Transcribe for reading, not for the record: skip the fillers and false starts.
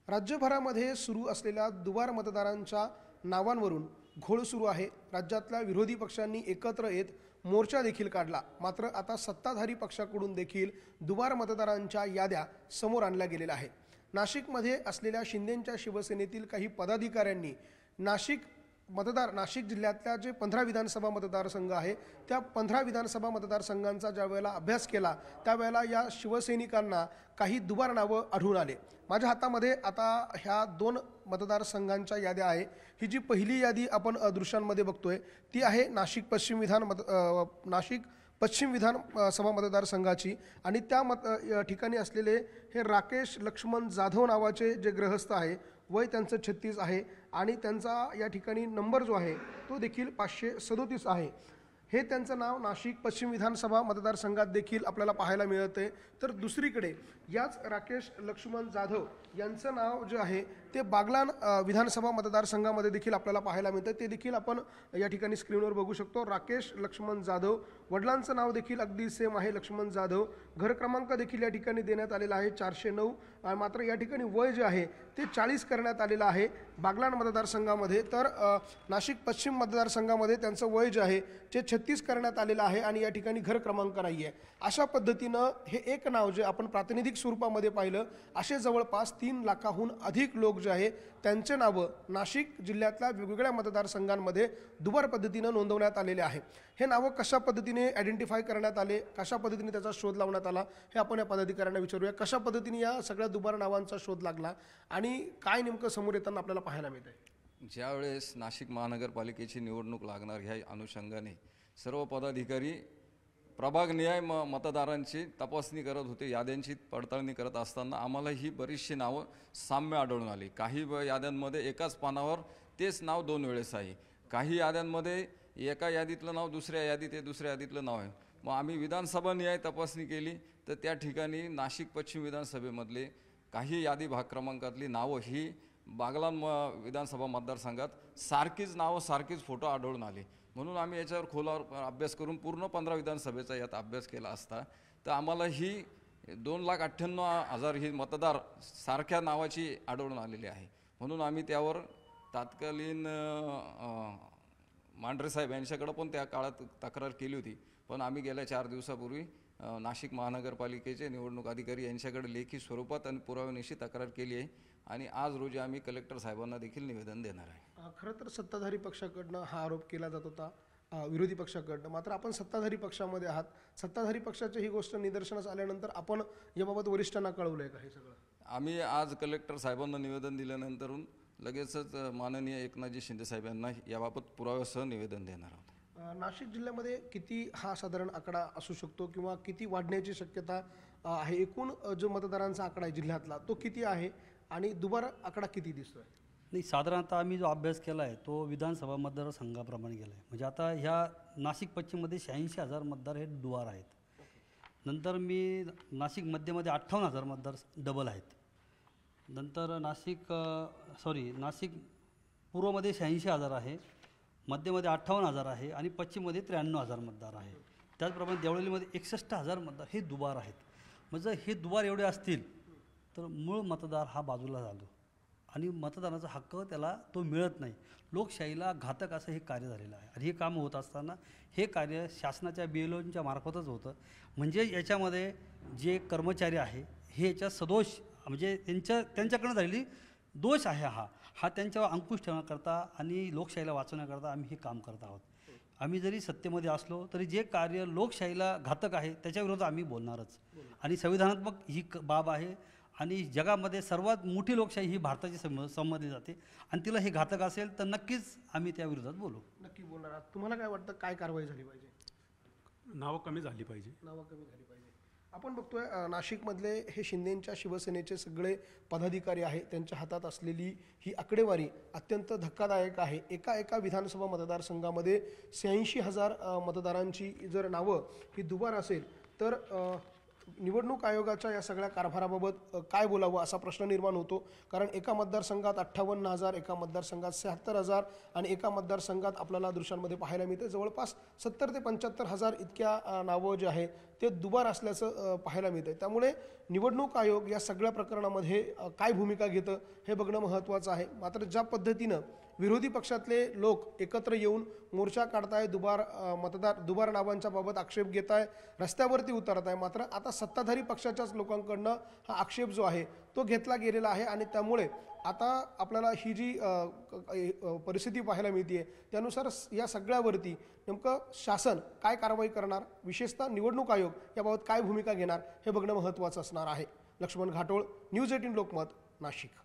राज्यभरामध्ये सुरू असलेल्या दुबार मतदारांच्या नावांवरून घोळ सुरू आहे। राज्यातल्या विरोधी पक्षांनी एकत्र येत मोर्चा देखील काढला। मात्र आता सत्ताधारी पक्षाकडून देखील दुबार मतदारांच्या याद्या समोर आणल्या गेलेल्या आहेत। नाशिकमध्ये असलेल्या शिंदेंच्या शिवसेनेतील काही पदाधिकाऱ्यांनी नाशिक जिल्ह्यातल्या जे 15 विधानसभा मतदारसंघ आहे त्या 15 विधानसभा मतदारसंघांचा ज्या वेळेला अभ्यास केला त्यावेळेला या शिवसैनिकांना काही दुबार नावं आढळून आले। माझ्या हातामध्ये आता ह्या 2 मतदारसंघांच्या याद्या आहे। ही जी पहिली यादी आपण दृश्यांमध्ये बघतोय ती आहे नाशिक पश्चिम विधानसभा मतदारसंघाची आणि त्या ठिकाणी असलेले हे राकेश लक्ष्मण जाधव नावाचे जे ग्रहस्थ आहे, वय त्यांचं 36 आहे आणि त्यांचा या ठिकाणी नंबर जो आहे तो देखील 537 आहे। हे त्यांचं नाव नाशिक पश्चिम विधानसभा मतदारसंघात देखील आपल्याला पाहायला मिळते। तर दुसरीकडे याच राकेश लक्ष्मण जाधव यांचं नाव जे आहे ते बागलाण विधानसभा मतदारसंघामध्ये देखील आपल्याला पाहायला मिळतं। ते देखील आपण या ठिकाणी स्क्रीनवर बघू शकतो। राकेश लक्ष्मण जाधव, वडिलांचं नाव देखील अगदी सेम आहे लक्ष्मण जाधव। घर क्रमांक देखील या ठिकाणी देण्यात आलेला आहे 409। मात्र या ठिकाणी वय जे आहे ते 40 करण्यात आलेलं आहे बागलाण मतदारसंघामध्ये। तर नाशिक पश्चिम मतदारसंघामध्ये त्यांचं वय जे आहे ते 36 करण्यात आलेलं आहे आणि या ठिकाणी घर क्रमांक नाही आहे। अशा पद्धतीनं हे एक नाव जे आपण प्रातिनिधिक स्वरूपामध्ये पाहिलं, असे जवळपास 3 लाखाहून अधिक लोक जे आहे त्यांचे नावं नाशिक जिल्ह्यातल्या वेगवेगळ्या मतदारसंघांमध्ये दुबार पद्धतीनं नोंदवण्यात आलेले आहे। हे नावं कशा पद्धतीने आयडेंटिफाय करण्यात आले, कशा पद्धतीने त्याचा शोध लावण्यात आला हे आपण या पदाधिकाऱ्यांना विचारूया। कशा पद्धतीने या सगळ्या दुबार नावांचा शोध लागला आणि काय नेमकं समोर येताना आपल्याला पाहायला मिळतंय? ज्यावेळेस नाशिक महानगरपालिकेची निवडणूक लागणार ह्या अनुषंगाने सर्व पदाधिकारी प्रभागनिहाय मतदारांची तपासणी करत होते, याद्यांची पडताळणी करत असताना आम्हाला ही बरीचशी नावं साम्य आढळून आली। काही याद्यांमध्ये एकाच पानावर तेच नाव 2 वेळेस आहे। काही याद्यांमध्ये एका यादीतलं नाव दुसऱ्या यादीत आहे, दुसऱ्या यादीतलं नाव आहे। मग आम्ही विधानसभा निहाय तपासणी केली तर त्या ठिकाणी नाशिक पश्चिम विधानसभेमधले काही यादी भाग क्रमांकातली नावं ही बागलाण विधानसभा मतदारसंघात सारखीच नावं सारखीच फोटो आढळून आले। म्हणून आम्ही याच्यावर खोलावर अभ्यास करून पूर्ण 15 विधानसभेचा यात अभ्यास केला असता तर आम्हाला ही 2,98,000 ही मतदार सारख्या नावाची आढळून आलेली आहे। म्हणून आम्ही त्यावर तात्कालीन मांढरे साहेब यांच्याकडे पण त्या काळात तक्रार केली होती, पण आम्ही गेल्या 4 दिवसापूर्वी नाशिक महानगरपालिकेचे निवडणूक अधिकारी यांच्याकडे लेखी स्वरूपात आणि पुराव्यानिशी तक्रार केली आहे आणि आज रोजी आम्ही कलेक्टर साहेबांना देखील निवेदन देणार आहे। खरं तर सत्ताधारी पक्षाकडनं हा आरोप केला जात होता विरोधी पक्षाकडनं, मात्र आपण सत्ताधारी पक्षामध्ये आहात। सत्ताधारी पक्षाची ही गोष्ट निदर्शनास आल्यानंतर आपण याबाबत वरिष्ठांना कळवलंय का हे सगळं? आम्ही आज कलेक्टर साहेबांना निवेदन दिल्यानंतरून लगेचच माननीय एकनाथजी शिंदे साहेब यांना याबाबत पुराव्यासह निवेदन देणार आहोत। नाशिक जिल्ह्यामध्ये किती हा साधारण आकडा असू शकतो किंवा किती वाढण्याची शक्यता आहे? एकूण जो मतदारांचा आकडा आहे जिल्ह्यातला तो किती आहे आणि दुबार आकडा किती दिसतोय? नाही, साधारणतः आम्ही जो अभ्यास केला आहे तो विधानसभा मतदारसंघाप्रमाणे केला आहे। म्हणजे आता ह्या नाशिक पश्चिममध्ये 86,000 मतदार हे दुबार आहेत। नंतर मी नाशिक मध्यमध्ये 58,000 मतदार डबल आहेत। नंतर नाशिक पूर्वमध्ये 86,000 आहे, मध्यमध्ये 58,000 आहे आणि पश्चिममध्ये 93,000 मतदार आहे। त्याचप्रमाणे देवळालीमध्ये 61,000 मतदार हे दुबार आहेत। म्हणजे हे दुबार एवढे असतील तर मूळ मतदार हा बाजूला झालो आणि मतदानाचा हक्क त्याला तो मिळत नाही। लोकशाहीला घातक असं हे कार्य झालेलं आहे आणि हे काम होत असताना हे कार्य शासनाच्या BLOच्या मार्फतच होतं। म्हणजे याच्यामध्ये जे कर्मचारी आहे हे याच्या सदोष म्हणजे त्यांच्याकडनं झालेली दोष आहे हा त्यांच्यावर अंकुश ठेवण्याकरता आणि लोकशाहीला वाचवण्याकरता आम्ही हे काम करत आहोत। आम्ही जरी सत्तेमध्ये असलो तरी जे कार्य लोकशाहीला घातक आहे त्याच्याविरोधात आम्ही बोलणारच आणि संविधानात्मक ही बाब आहे आणि जगामध्ये सर्वात मोठी लोकशाही ही भारताची समजली जाते आणि तिला हे घातक असेल तर नक्कीच आम्ही त्या विरोधात बोलू। नक्की बोलणार। तुम्हाला काय वाटतं, काय कारवाई झाली पाहिजे? नावं कमी झाली पाहिजे। आपण बघतोय नाशिकमधले हे शिंदेंच्या शिवसेनेचे सगळे पदाधिकारी आहे, त्यांच्या हातात असलेली ही आकडेवारी अत्यंत धक्कादायक आहे। एका विधानसभा मतदारसंघामध्ये 86,000 मतदारांची जर नावं ही दुबार असेल तर निवडणूक आयोगाच्या या सगळ्या कारभाराबाबत काय बोलावं असा प्रश्न निर्माण होतो। कारण एका मतदारसंघात 58,000, एका मतदारसंघात 76,000 आणि एका मतदारसंघात आपल्याला दृश्यांमध्ये पाहायला मिळते जवळपास 70,000 ते 75,000 इतक्या नावं जे आहे ते दुबार असल्याचं पाहायला मिळतं. त्यामुळे निवडणूक आयोग या सगळ्या प्रकरणामध्ये काय भूमिका घेतं हे बघणं महत्त्वाचं आहे. मात्र ज्या पद्धतीनं विरोधी पक्षातले लोक एकत्र येऊन मोर्चा काढताय, दुबार नावांच्या बाबत आक्षेप घेत आहे, रस्त्यावरती उतरत आहे, मात्र आता सत्ताधारी पक्षाच्याच लोकांकडनं हा आक्षेप जो आहे तो घेतला गेलेला आहे. आणि त्यामुळे आता आपल्याला ही जी परिस्थिती पाहायला मिळते त्यानुसार या सगळ्यावरती नेमकं शासन काय कारवाई करणार, विशेषतः निवडणूक आयोग याबाबत काय भूमिका घेणार हे बघणं महत्त्वाचं असणार आहे. लक्ष्मण घाटोळ, न्यूज 18 लोकमत, नाशिक.